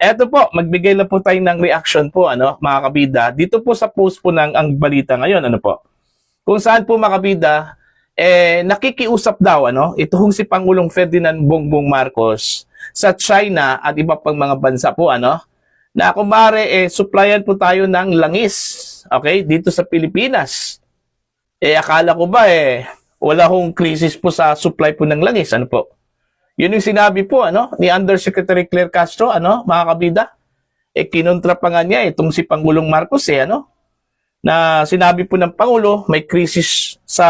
Eto po, magbigay na po tayo ng reaction po, mga kabida. Dito po sa post po ng ang balita ngayon, Kung saan po mga kabida, nakikiusap daw, itong si Pangulong Ferdinand Bongbong Marcos sa China at iba pang mga bansa po, na kumare, supplyan po tayo ng langis, okay, dito sa Pilipinas. Akala ko ba, wala hong krisis po sa supply po ng langis, po? Yun yung sinabi po, ni Undersecretary Claire Castro, mga kabida. Kinontra pa nga niya itong si Pangulong Marcos, na sinabi po ng Pangulo, may krisis sa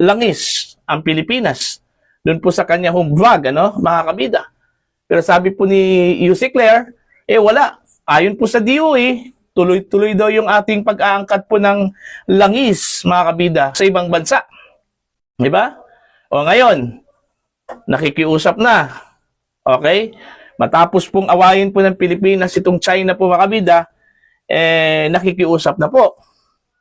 langis ang Pilipinas. Doon po sa kanya home vlog, mga kabida. Pero sabi po ni UC Claire, wala. Ayon po sa DOE, tuloy-tuloy daw yung ating pag-aangkat po ng langis, mga kabida, sa ibang bansa. Diba? O ngayon, nakikiusap na. Okay? Matapos pong awayin po ng Pilipinas itong China po mga kabida, nakikiusap na po.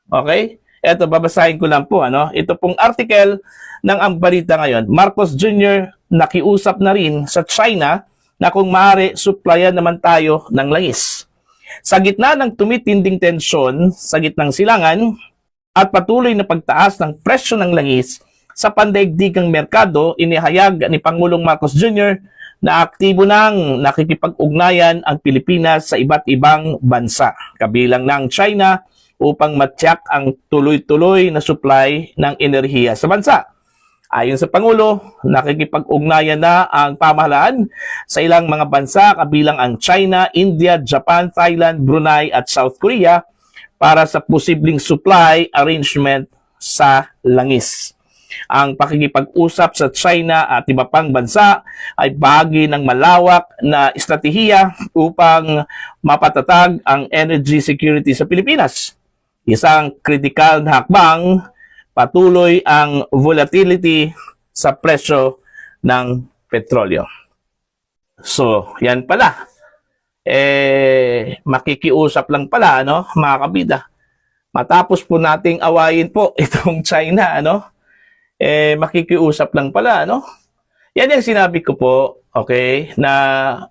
Okay? Ito, babasahin ko lang po. Ito pong article ng Ang Balita ngayon. Marcos Jr. nakiusap na rin sa China na kung maaari, supplyan naman tayo ng langis. Sa gitna ng tumitinding tensyon sa gitnang silangan at patuloy na pagtaas ng presyo ng langis, sa pandaigdigang merkado, inihayag ni Pangulong Marcos Jr. na aktibo nang nakikipag-ugnayan ang Pilipinas sa iba't ibang bansa, kabilang ng China, upang matyak ang tuloy-tuloy na supply ng enerhiya sa bansa. Ayon sa Pangulo, nakikipag-ugnayan na ang pamahalaan sa ilang mga bansa, kabilang ang China, India, Japan, Thailand, Brunei at South Korea para sa posibleng supply arrangement sa langis. Ang pakikipag-usap sa China at iba pang bansa ay bahagi ng malawak na estratehiya upang mapatatag ang energy security sa Pilipinas. Isang kritikal na hakbang, patuloy ang volatility sa presyo ng petrolyo. So, yan pala. Makikiusap lang pala, mga kabida. Matapos po nating awayin po itong China, makikiusap lang pala, Yan yung sinabi ko po, okay, na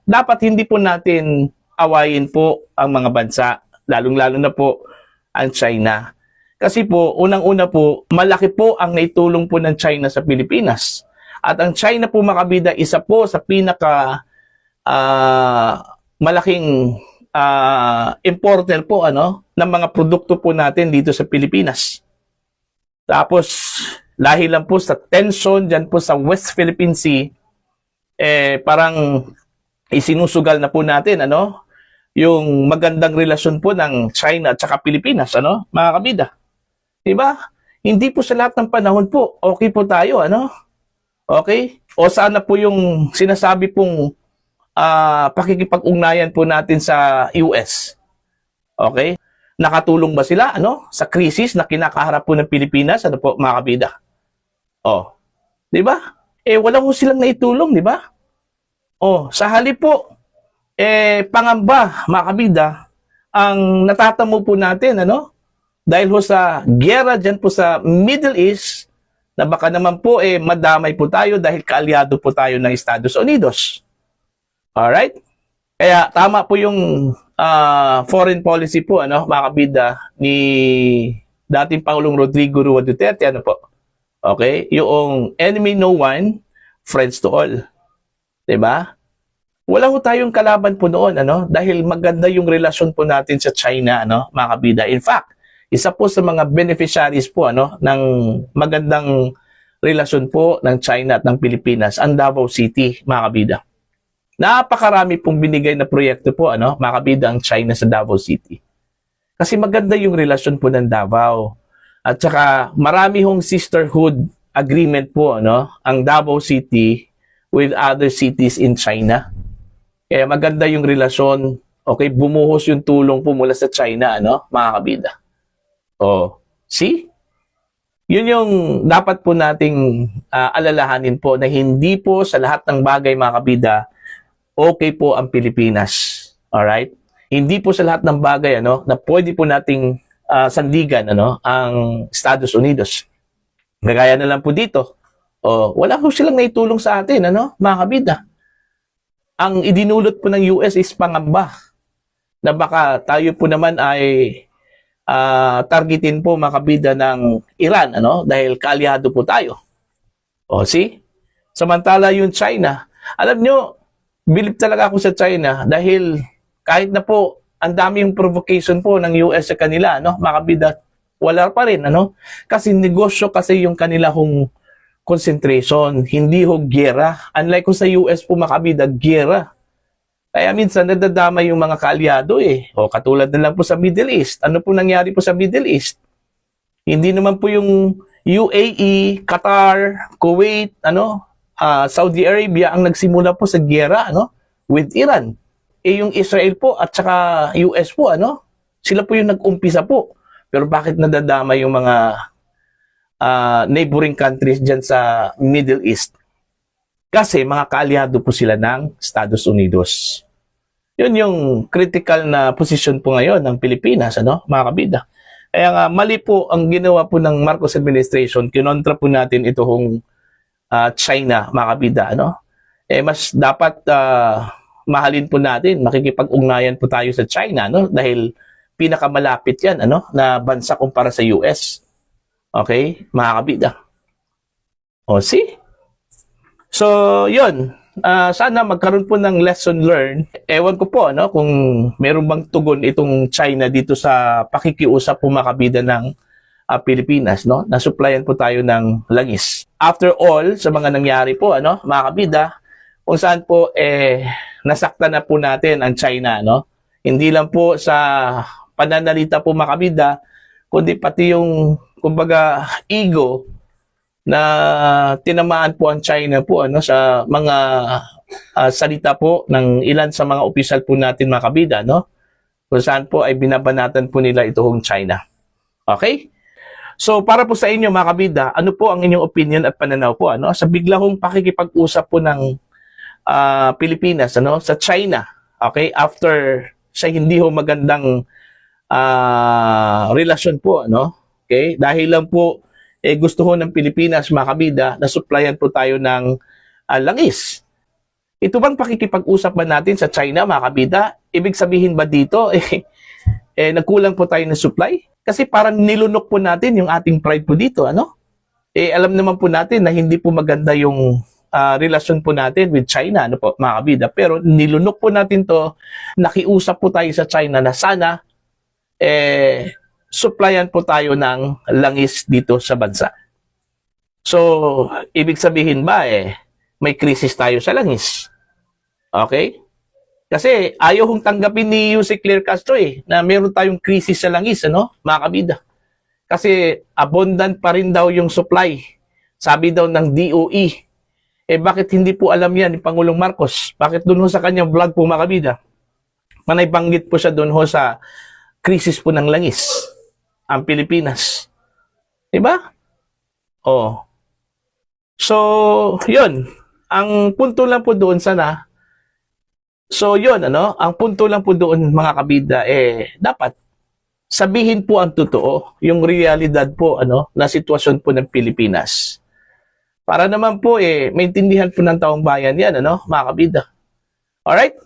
dapat hindi po natin awayin po ang mga bansa, lalong-lalo na po ang China. Kasi po, unang-una po, malaki po ang naitulong po ng China sa Pilipinas. At ang China po makabida, isa po sa pinaka malaking importer po, ng mga produkto po natin dito sa Pilipinas. Tapos, dahil lang po sa tension dyan po sa West Philippine Sea, parang isinusugal na po natin, yung magandang relasyon po ng China at saka Pilipinas, mga kabida. Diba? Hindi po sa lahat ng panahon po, okay po tayo, Okay? O sana po yung sinasabi pong pakikipag-ugnayan po natin sa US. Okay? Nakatulong ba sila, sa krisis na kinakaharap po ng Pilipinas, po, mga kabida? Oh, 'di ba? Wala ko silang naitulong, 'di ba? Oh, sa halip po pangamba, mga kabida, ang natatamo po natin, Dahil ho sa giyera diyan po sa Middle East, na baka naman po madamay po tayo dahil kaalyado po tayo ng Estados Unidos. All right? Kaya tama po yung foreign policy po, mga kabida, ni dating Pangulong Rodrigo Roa Duterte, po? Okay? Yung enemy no one, friends to all. 'Di ba? Wala ho tayong kalaban po noon, dahil maganda yung relasyon po natin sa China, mga kabida. In fact, isa po sa mga beneficiaries po, ng magandang relasyon po ng China at ng Pilipinas, ang Davao City, mga kabida. Napakarami pong binigay na proyekto po, mga kabida, ang China sa Davao City. Kasi maganda yung relasyon po ng Davao. At saka marami hong sisterhood agreement po, ang Davao City with other cities in China. Kaya maganda yung relasyon, okay, bumuhos yung tulong po mula sa China, mga kabida. Oh, see? Yun yung dapat po nating alalahanin po na hindi po sa lahat ng bagay, mga kabida, okay po ang Pilipinas. Alright? Hindi po sa lahat ng bagay, na pwede po nating sandigan, ang Estados Unidos. Gagaya na lang po dito. Wala po silang naitulong sa atin, mga kabida. ang idinulot po ng US is pangamba na baka tayo po naman ay targetin po mga kabida ng Iran, ano? Dahil kaalyado po tayo. O, see? Samantala yung China, alam nyo, believe talaga ako sa China dahil kahit na po ang dami yung provocation po ng US sa kanila, no? Mga kabida, wala pa rin, ano? Kasi negosyo kasi yung kanila hong concentration, hindi ho gera. Unlike ko sa US po mga kabida, gera. Kaya minsan nadadama yung mga kaalyado eh. O katulad na lang po sa Middle East. Ano po nangyari po sa Middle East? Hindi naman po yung UAE, Qatar, Kuwait, Saudi Arabia ang nagsimula po sa giyera, with Iran. Eh yung Israel po at saka US po, sila po yung nag-umpisa po. Pero bakit nadadama yung mga neighboring countries dyan sa Middle East? Kasi mga kaalyado po sila ng Estados Unidos. Yun yung critical na position po ngayon ng Pilipinas, mga kabida. Kaya nga, mali po ang ginawa po ng Marcos administration, kinontra po natin itong China, mga kabida, mas dapat mahalin po natin, makikipag-ugnayan po tayo sa China, dahil pinakamalapit yan, na bansa kumpara sa US. Okay, mga kabida. O, see? So, yun. Sana magkaroon po ng lesson learned. Ewan ko po, kung meron bang tugon itong China dito sa pakikiusap po mga kabida ng Pilipinas, na-supplyan po tayo ng langis. After all, sa mga nangyari po, mga kabida, kung saan po, nasakta na po natin ang China, Hindi lang po sa pananalita po mga kabida, kundi pati yung, kumbaga, ego na tinamaan po ang China po sa mga salita po ng ilan sa mga opisyal po natin mga kabida, kung saan po ay binabanatan po nila itong China. Okay? So para po sa inyo mga kabida, ano po ang inyong opinion at pananaw po sa bigla hong pakikipag-usap po ng Pilipinas sa China, okay? After sa hindi ho magandang relasyon po, okay? Dahil lang po gusto ho ng Pilipinas, mga kabida, na supplyan po tayo ng langis. Ito bang pakikipag-usap ba natin sa China, mga kabida? Ibig sabihin ba dito, nagkulang po tayo ng supply? Kasi parang nilunok po natin yung ating pride po dito, alam naman po natin na hindi po maganda yung relasyon po natin with China, mga kabida. Pero nilunok po natin to, nakiusap po tayo sa China na sana, supplyan po tayo ng langis dito sa bansa. So, ibig sabihin ba may krisis tayo sa langis? Okay? Kasi ayaw hong tanggapin ni Jose Clear Castro na meron tayong krisis sa langis, mga kabida. Kasi abundant pa rin daw yung supply. Sabi daw ng DOE. Bakit hindi po alam yan ni Pangulong Marcos? Bakit doon ho sa kanyang vlog po mga kabida? Manay banggit po siya doon ho sa krisis po ng langis. Ang Pilipinas. Diba? Oh. So, yun. Ang punto lang po doon sana. So, yun, ang punto lang po doon, mga kabida, dapat sabihin po ang totoo, yung realidad po, na sitwasyon po ng Pilipinas. Para naman po, maintindihan po ng taong bayan yan, mga kabida. Alright?